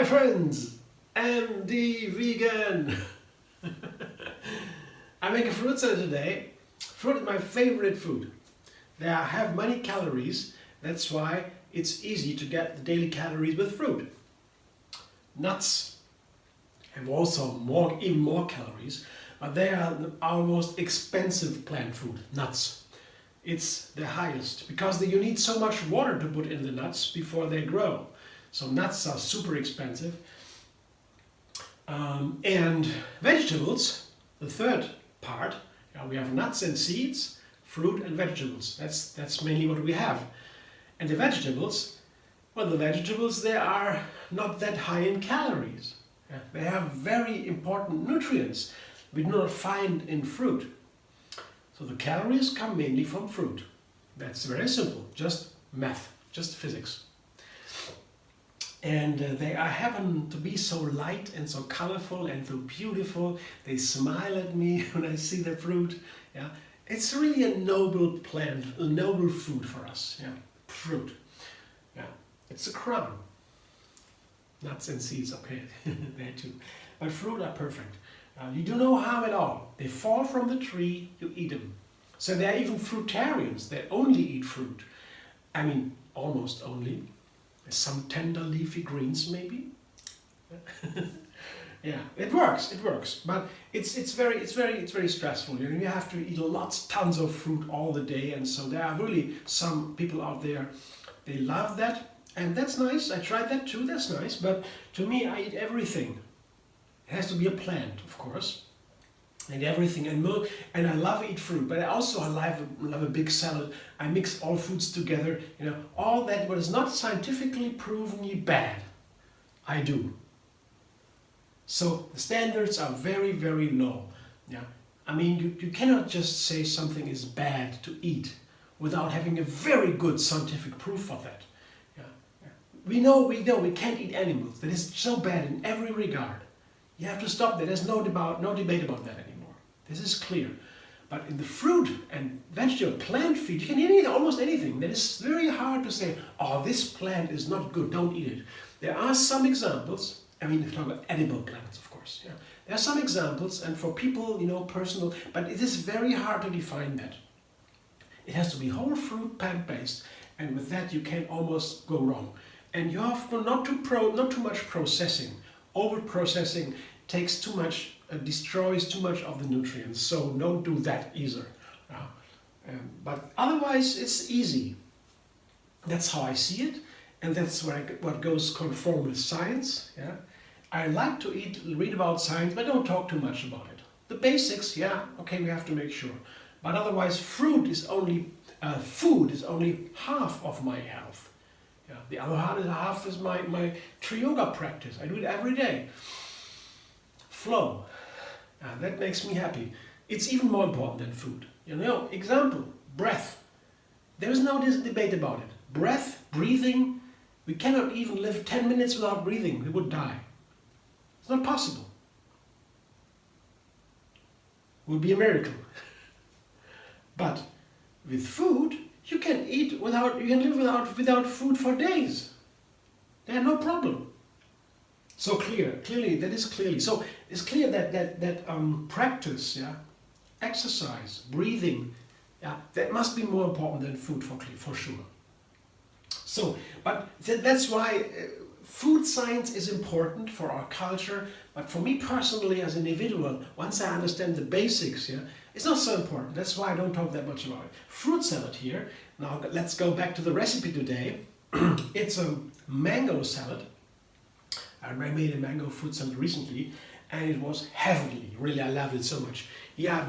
Hi friends, MD Vegan. I make a fruit salad today. Fruit is my favorite food. They have many calories, that's why it's easy to get the daily calories with fruit. Nuts have also even more calories, but they are our most expensive plant food, nuts. It's the highest because you need so much water to put in the nuts before they grow. So nuts are super expensive. And vegetables, the third part, we have nuts and seeds, fruit and vegetables. That's mainly what we have. And the vegetables, well, they are not that high in calories. They have very important nutrients we do not find in fruit. So the calories come mainly from fruit. That's very simple, just math, just physics. And they happen to be so light and so colorful and so beautiful. They smile at me when I see the fruit. Yeah, it's really a noble plant, a noble food for us. Yeah, fruit. Yeah, it's a crown. Nuts and seeds, okay, there too. But fruit are perfect. You do no harm at all. They fall from the tree, you eat them. So there are even fruitarians that only eat fruit. I mean, almost only. Some tender leafy greens maybe. Yeah, it works, but it's very stressful. You have to eat tons of fruit all the day, and so there are really some people out there, they love that, and that's nice. I tried that too, that's nice, but to me I eat everything. It has to be a plant, of course. And everything, and I love to eat fruit, but I love a big salad. I mix all foods together, all that what is not scientifically provenly bad, I do. So the standards are very, very low. Yeah, I mean, you cannot just say something is bad to eat without having a very good scientific proof for that. Yeah. We know we can't eat animals. That is so bad in every regard. You have to stop that. There's no debate about that anymore. This is clear. But in the fruit and vegetable plant feed, you can eat almost anything. That is very hard to say, oh, this plant is not good, don't eat it. There are some examples. I mean, talk about edible plants, of course. Yeah. There are some examples, and for people, personal, but it is very hard to define that. It has to be whole fruit, plant-based, and with that you can almost go wrong. And you have not too much processing. Over-processing takes too much, destroys too much of the nutrients, so don't do that either. But otherwise it's easy. That's how I see it, and that's what goes conform with science. Yeah, I like to read about science, but don't talk too much about it. The basics, yeah, okay, we have to make sure. But otherwise, food is only half of my health. Yeah, the other half is my tree yoga practice. I do it every day. Flow. That makes me happy. It's even more important than food. Example, breath. There is no debate about it. Breath, breathing, we cannot even live 10 minutes without breathing. We would die. It's not possible. It would be a miracle. But with food, you can live without food for days. There's no problem. So clearly, that is clearly. So it's clear that practice, yeah, exercise, breathing, yeah, that must be more important than food for sure. So, but that's why food science is important for our culture. But for me personally, as an individual, once I understand the basics, yeah, it's not so important. That's why I don't talk that much about it. Fruit salad here. Now let's go back to the recipe today. It's a mango salad. I made a mango fruit salad recently, and it was heavenly. Really, I loved it so much. Yeah,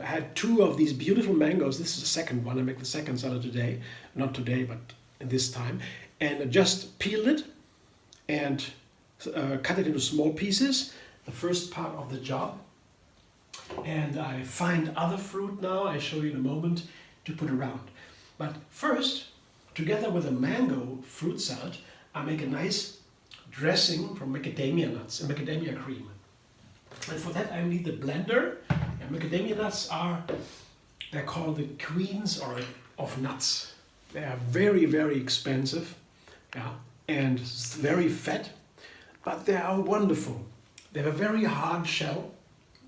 I had 2 of these beautiful mangoes. This is the second one. I make the second salad today. Not today, but this time. And I just peeled it and cut it into small pieces. The first part of the job. And I find other fruit now, I show you in a moment, to put around. But first, together with a mango fruit salad, I make a nice dressing from macadamia nuts and macadamia cream. And for that I need the blender. And macadamia nuts they're called the queens of nuts. They are very, very expensive, yeah, and very fat. but they are wonderful. They have a very hard shell.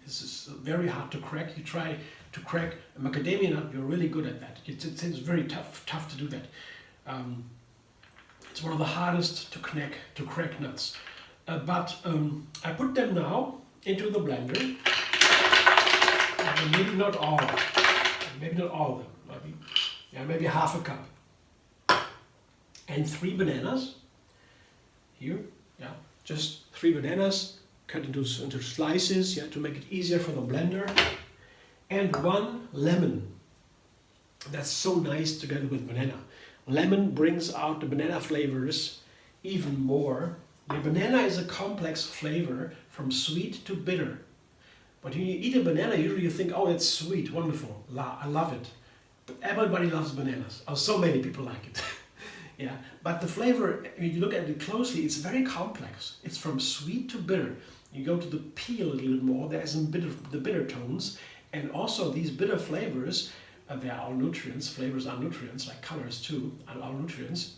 This is very hard to crack. You try to crack a macadamia nut, you're really good at that. It's very tough to do that. It's one of the hardest to crack nuts. But I put them now into the blender. Maybe not all of them. Maybe half a cup. And 3 bananas. Here, just 3 bananas cut into slices, to make it easier for the blender. And 1 lemon. That's so nice together with banana. Lemon brings out the banana flavors even more. The banana is a complex flavor from sweet to bitter. But when you eat a banana, usually you think, oh, it's sweet, wonderful, I love it. But everybody loves bananas. Oh, so many people like it. But the flavor, when you look at it closely, it's very complex. It's from sweet to bitter. You go to the peel a little bit more, there's some the bitter tones. And also these bitter flavors, they are all nutrients. Flavors are nutrients, like colors too, are all nutrients.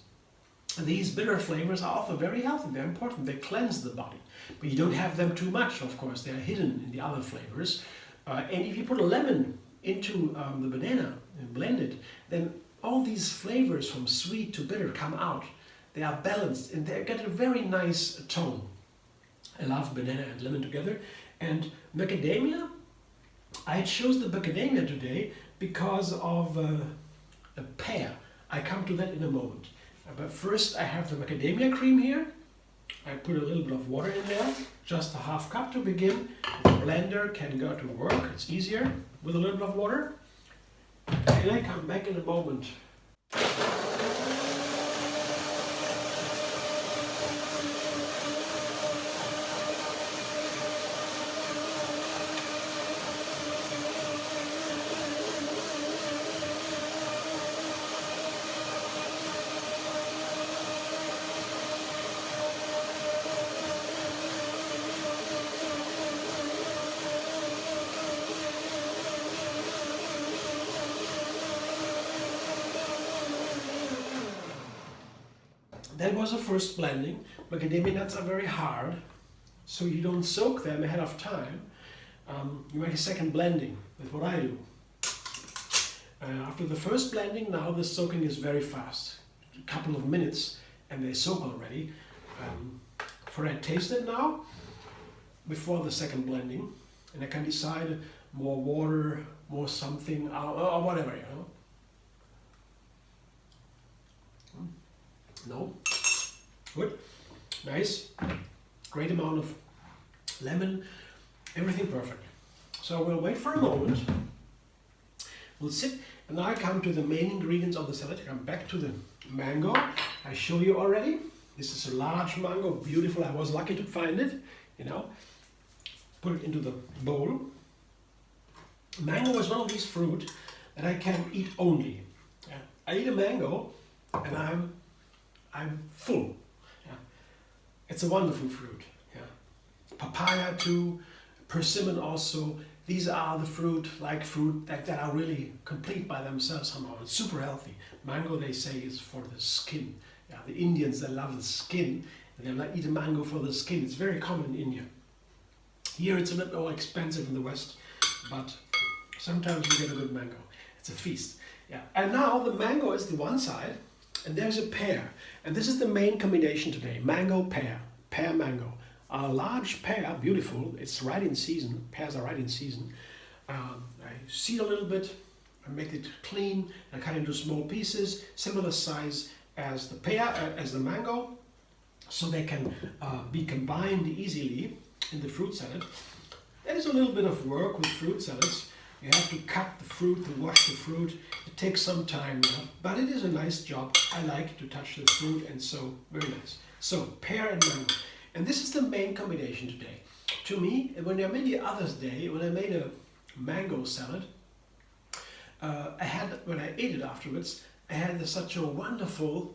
These bitter flavors are also very healthy, they're important, they cleanse the body. But you don't have them too much, of course, they're hidden in the other flavors. And if you put a lemon into the banana and blend it, then all these flavors from sweet to bitter come out. They are balanced and they get a very nice tone. I love banana and lemon together. And macadamia, I chose the macadamia today because of a pear. I come to that in a moment. But first I have the macadamia cream here. I put a little bit of water in there, just a half cup to begin. The blender can go to work, it's easier with a little bit of water. And I come back in a moment. That was the first blending. Macadamia nuts are very hard, so you don't soak them ahead of time. You make a second blending. That's what I do. After the first blending, now the soaking is very fast. A couple of minutes and they soak already. For I taste it now before the second blending, and I can decide more water, more something, or whatever, No, good, nice, great amount of lemon, everything perfect. So we'll wait for a moment, we'll sit, and now I come to the main ingredients of the salad. I come back to the mango. I show you already. This is a large mango, beautiful. I was lucky to find it, Put it into the bowl. Mango is one of these fruit that I can eat only. I eat a mango and I'm full. It's a wonderful fruit. Papaya too, persimmon also. These are the fruit that are really complete by themselves somehow. It's super healthy. Mango, they say, is for the skin. The Indians, they love the skin. And they eat a mango for the skin. It's very common in India. Here it's a bit more expensive in the West, but sometimes you get a good mango. It's a feast. And now the mango is the one side, and there's a pear. And this is the main combination today. Mango, pear. Pear, mango. A large pear, beautiful. It's right in season. Pears are right in season. I seed a little bit. I make it clean. I cut into small pieces, similar size as the pear, as the mango, so they can be combined easily in the fruit salad. That is a little bit of work with fruit salads. You have to cut the fruit, to wash the fruit. It takes some time, but it is a nice job. I like to touch the fruit, and so very nice. So pear and mango, and this is the main combination today. To me, when I made the other day, when I made a mango salad, when I ate it afterwards, I had such a wonderful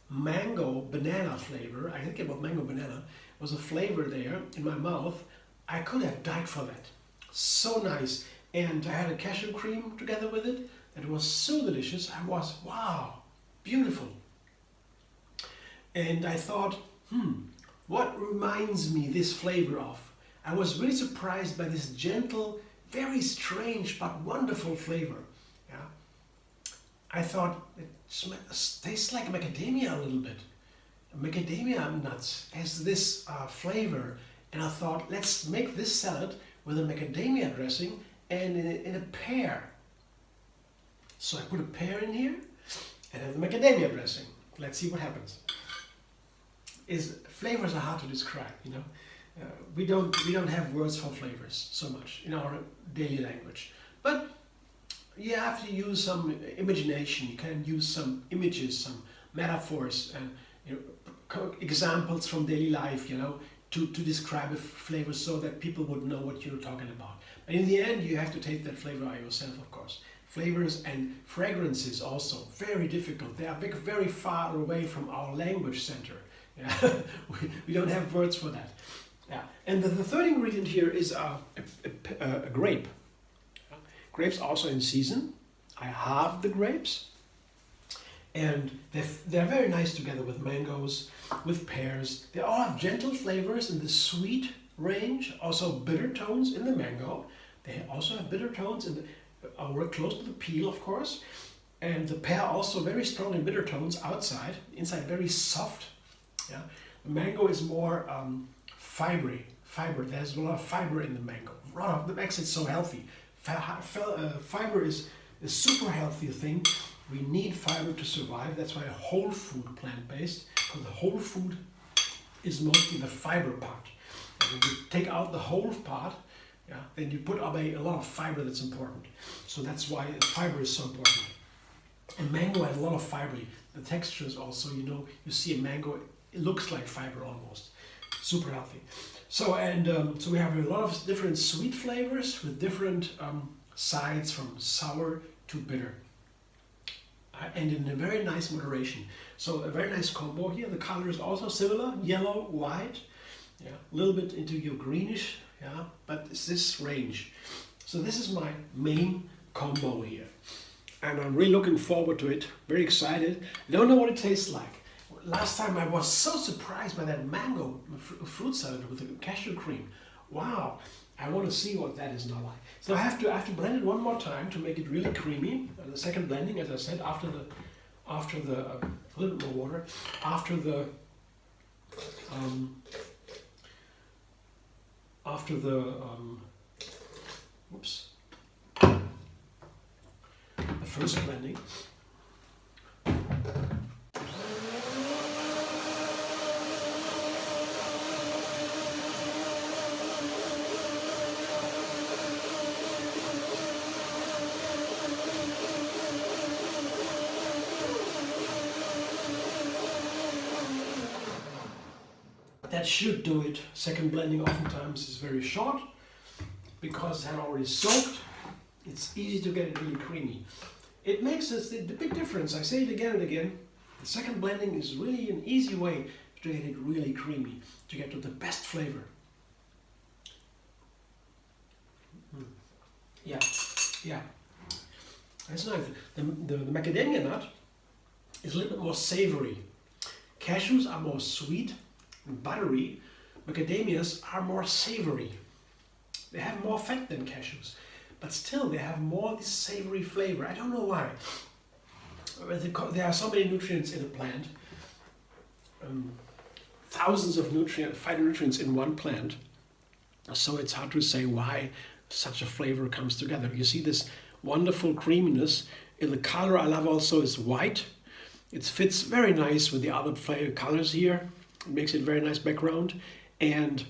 mango banana flavor. I think about mango banana. There was a flavor there in my mouth. I could have died for that. So nice. And I had a cashew cream together with it. It was so delicious. wow, beautiful. And I thought, what reminds me this flavor of? I was really surprised by this gentle, very strange but wonderful flavor. Yeah, I thought it tastes like macadamia a little bit. Macadamia nuts has this flavor, and I thought, let's make this salad with a macadamia dressing and in a pear. So I put a pear in here and have the macadamia dressing. Let's see what happens. Flavors are hard to describe, you know. We don't have words for flavors so much in our daily language, but you have to use some imagination. You can use some images, some metaphors, and examples from daily life, you know, to describe a flavor so that people would know what you're talking about. But in the end, you have to take that flavor out yourself, of course. Flavors and fragrances also very difficult. They are very far away from our language center. Yeah. we don't have words for that. Yeah. And the third ingredient here is a grape. Grapes also in season. I halve the grapes, and they're very nice together with mangoes, with pears. They all have gentle flavors in the sweet range, also bitter tones in the mango. They also have bitter tones in the we're close to the peel, of course, and the pear also very strong in bitter tones outside, inside very soft. Yeah, the mango is more fiber. There's a lot of fiber in the mango. That makes it so healthy. Fiber is a super healthy thing. We need fiber to survive. That's why a whole food plant-based, because the whole food is mostly the fiber part. And when you take out the whole part, yeah, then you put away a lot of fiber that's important. So that's why fiber is so important. And mango has a lot of fiber. The texture is also, you know, you see a mango, it looks like fiber almost. Super healthy. So so we have a lot of different sweet flavors with different sides from sour to bitter. And in a very nice moderation. So a very nice combo here. The color is also similar, yellow, white, yeah, a little bit into your greenish, yeah, but it's this range. So this is my main combo here. And I'm really looking forward to it, very excited. I don't know what it tastes like. Last time I was so surprised by that mango fruit salad with the cashew cream. Wow, I want to see what that is now like. So I have to blend it one more time to make it really creamy. And the second blending, as I said, after the a little bit more water, after the first blending. That should do it. Second blending oftentimes is very short because it had already soaked. It's easy to get it really creamy. It makes the big difference. I say it again and again. The second blending is really an easy way to get it really creamy, to get to the best flavor. Yeah, yeah. That's nice. The macadamia nut is a little bit more savory. Cashews are more sweet and buttery. Macadamias are more savory. They have more fat than cashews, but still they have more this savory flavor. I don't know why. There are so many nutrients in a plant, thousands of phytonutrients in one plant, so it's hard to say why such a flavor comes together. You see this wonderful creaminess. In the color I love also is white. It fits very nice with the other flavor colors here. It makes it a very nice background, and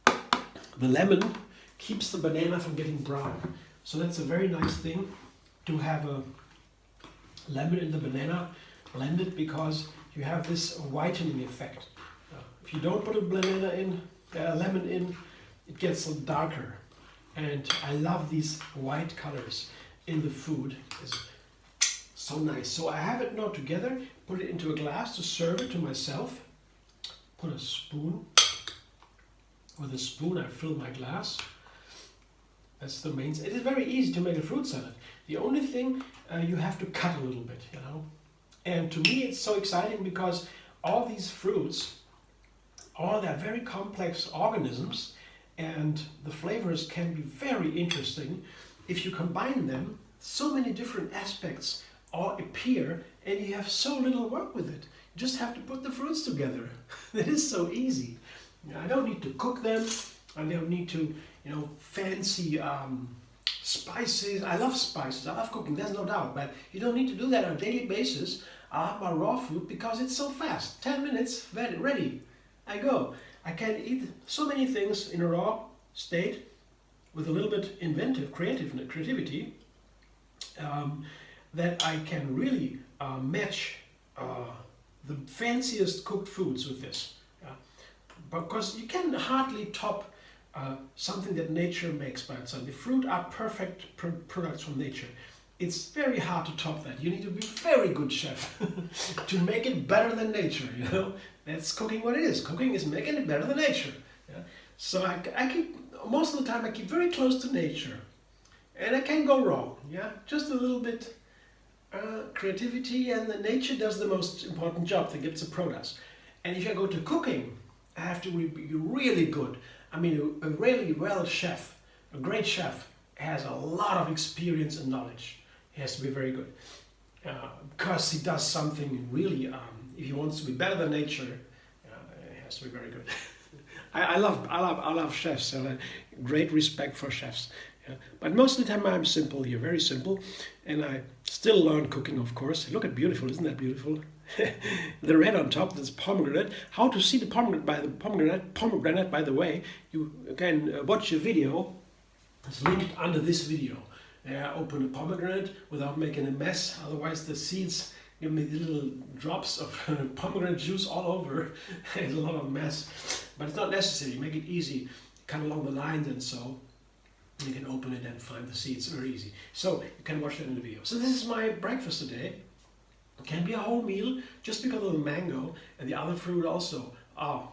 the lemon keeps the banana from getting brown. So that's a very nice thing to have a lemon in the banana blended, because you have this whitening effect. If you don't put a lemon in, it gets darker. And I love these white colors in the food. It's so nice. So I have it now together, put it into a glass to serve it to myself. Put a spoon. With a spoon I fill my glass. That's the main. It is very easy to make a fruit salad. The only thing, you have to cut a little bit, you know. And to me it's so exciting because all these fruits All that very complex organisms, and the flavors can be very interesting if you combine them. So many different aspects all appear, and you have so little work with it. You just have to put the fruits together. It is so easy. I don't need to cook them. I don't need to, fancy spices. I love spices. I love cooking. There's no doubt. But you don't need to do that on a daily basis. I have my raw food because it's so fast. 10 minutes, ready. I go. I can eat so many things in a raw state with a little bit creativity that I can really match the fanciest cooked foods with this. Because you can hardly top something that nature makes by itself. The fruit are perfect products from nature. It's very hard to top that. You need to be a very good chef to make it better than nature. That's cooking what it is. Cooking is making it better than nature. Yeah? So I keep, most of the time I keep very close to nature, and I can't go wrong. Yeah, just a little bit creativity, and the nature does the most important job that gets the products. And if I go to cooking, I have to be really good. I mean, a really well chef, a great chef, has a lot of experience and knowledge. He has to be very good because he does something really. If he wants to be better than nature, he has to be very good. I love chefs. I have great respect for chefs. But most of the time I'm simple here, very simple, and I still learn cooking, of course. Look at beautiful, isn't that beautiful? The red on top, that's pomegranate. How to see the pomegranate, by the way, you can watch a video. It's linked under this video. Open a pomegranate without making a mess, otherwise the seeds give me the little drops of pomegranate juice all over. It's a lot of mess, but it's not necessary. Make it easy, cut along the lines, and so you can open it and find the seeds very easy. So you can watch that in the video. So this is my breakfast today. It can be a whole meal just because of the mango, and the other fruit also are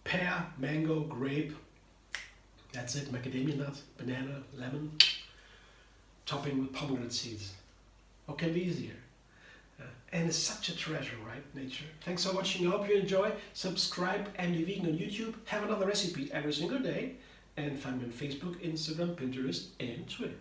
pear, mango, grape. That's it. Macadamia nut, banana, lemon, topping with pomegranate seeds. What can be easier? And it's such a treasure, right? Nature. Thanks for watching. I hope you enjoy. Subscribe and be vegan on YouTube. Have another recipe every single day. And find me on Facebook, Instagram, Pinterest, and Twitter.